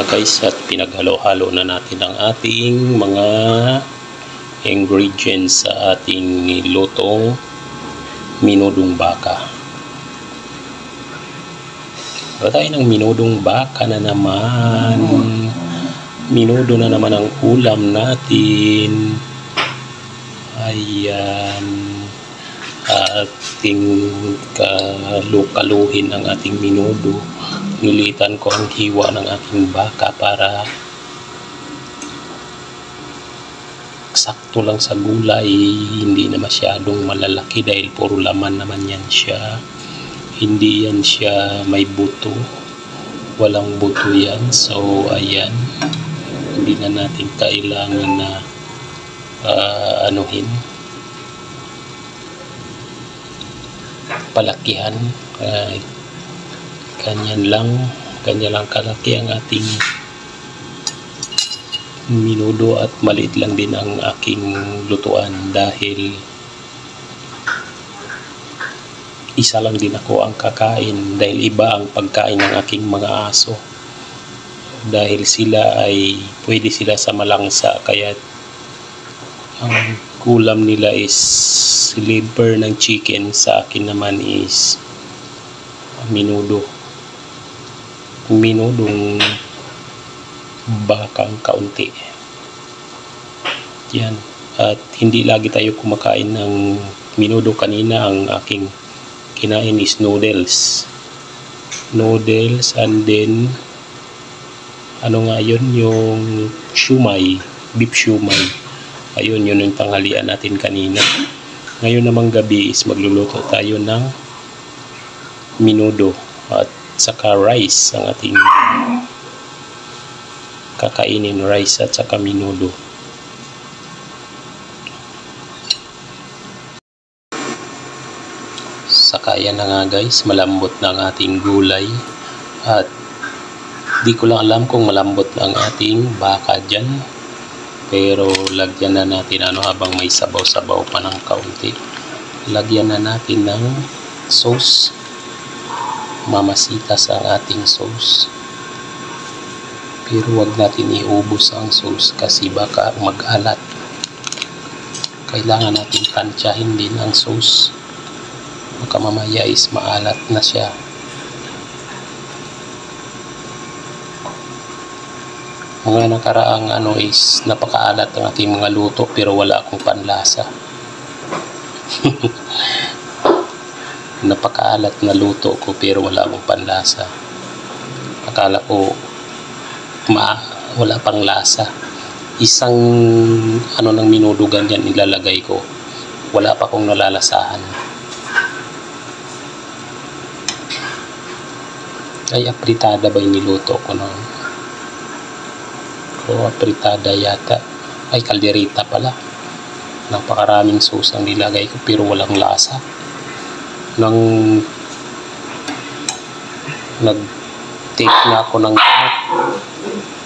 mga guys, at pinaghalo-halo na natin ang ating mga ingredients sa ating lutong minudong baka. Tayo ng minudong baka na naman. Minudo na naman ang ulam natin. Ayan. Ating kalukaluhin ang ating minudo. Nilitan ko ang hiwa ng aking baka para sakto lang sa gulay, hindi na masyadong malalaki dahil puro laman naman yan siya. Hindi yan siya may buto, walang buto yan. So ayan, hindi na natin kailangan na palakihan. Ganyan lang kalaki ang ating minudo at maliit lang din ang aking lutuan dahil isa lang din ako ang kakain, dahil iba ang pagkain ng aking mga aso dahil sila ay pwede sila sa malangsa, kaya ang ulam nila is liver ng chicken, sa akin naman is minudong bakang kaunti. Yan. At hindi lagi tayo kumakain ng minudo. Kanina ang aking kinain is noodles, and then yun, yung shumai, beef shumai. Ayun, yun yung tanghalian natin kanina. Ngayon namang gabi is magluluto tayo ng minudo at saka rice ang ating kakainin, rice at saka minudo. Saka yan na nga guys, malambot na ang ating gulay at di ko lang alam kung malambot na ang ating baka dyan, pero lagyan na natin habang may sabaw-sabaw pa ng kaunti, lagyan na natin ng sauce. Mamasitas ang ating sauce, pero wag natin iubos ang sauce kasi baka mag-alat. Kailangan natin tansyahin din ang sauce, baka mamaya is maalat na siya. Mga nakaraang is napakaalat ang ating mga luto pero wala akong panlasa. Napakaalat na luto ko pero wala akong panlasa. Akala ko wala pang lasa. Isang ng minudo ganyan ilalagay ko, wala pa akong nalalasahan. Ay, apritada ba yung niluto ko noon? Apritada yata. Ay, kalderita pala. Napakaraming sauce ang nilagay ko pero walang lasa. Nang nag-take na ako ng gamot,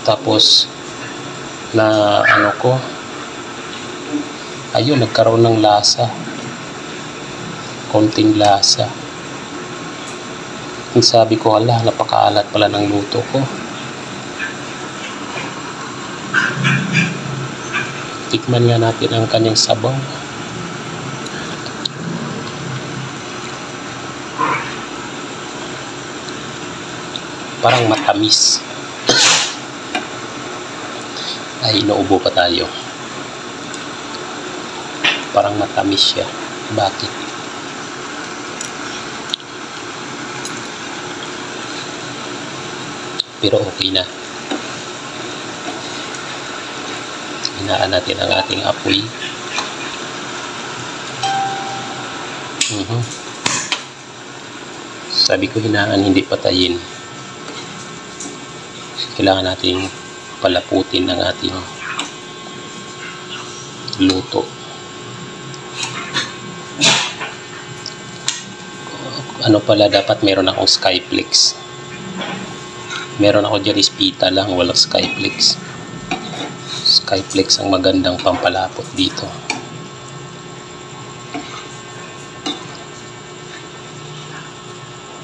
tapos na ayun, nagkaroon ng lasa, konting lasa. Ang sabi ko, hala, napakaalat pala ng luto ko. Tikman nga natin ang kanyang sabaw. Parang matamis. Ay, naubo pa tayo. Parang matamis siya. Bakit? Pero okay na. Hinaan natin ang ating apoy. Sabi ko hinaan, hindi patayin. Kailangan nating palaputin ng ating luto. Pala, dapat meron akong Skyflex. Meron ako dyan, ispita lang, walang Skyflex. Skyflex ang magandang pampalapot dito.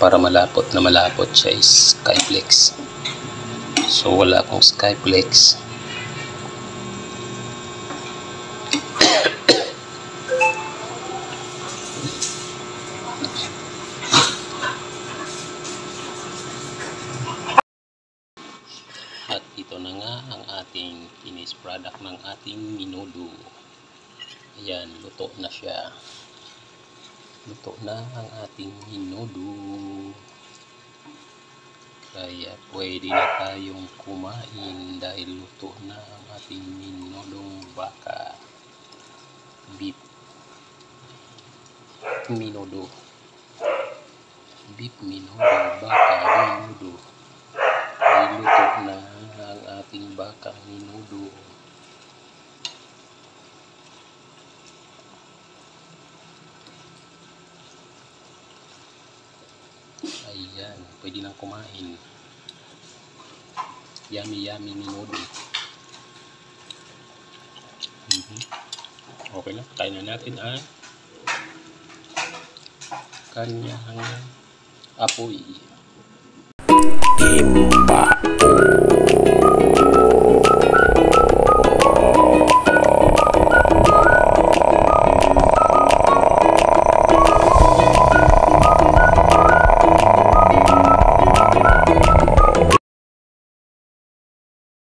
Para malapot na malapot siya is Skyflex. So wala akong Skyflex. At ito na nga ang ating finished product ng ating menudo. Ayan, luto na siya. Luto na ang ating menudo. Kaya pwede na tayong kumain dahil luto na ang ating minodong baka. Beef minodo. Beef minodo, baka minodo. Ay luto na ang ating bakang minodo. Ayan, pwede nang kumain. Yummy yummy minodo. Okay na, kain na natin ang kanyang apoy.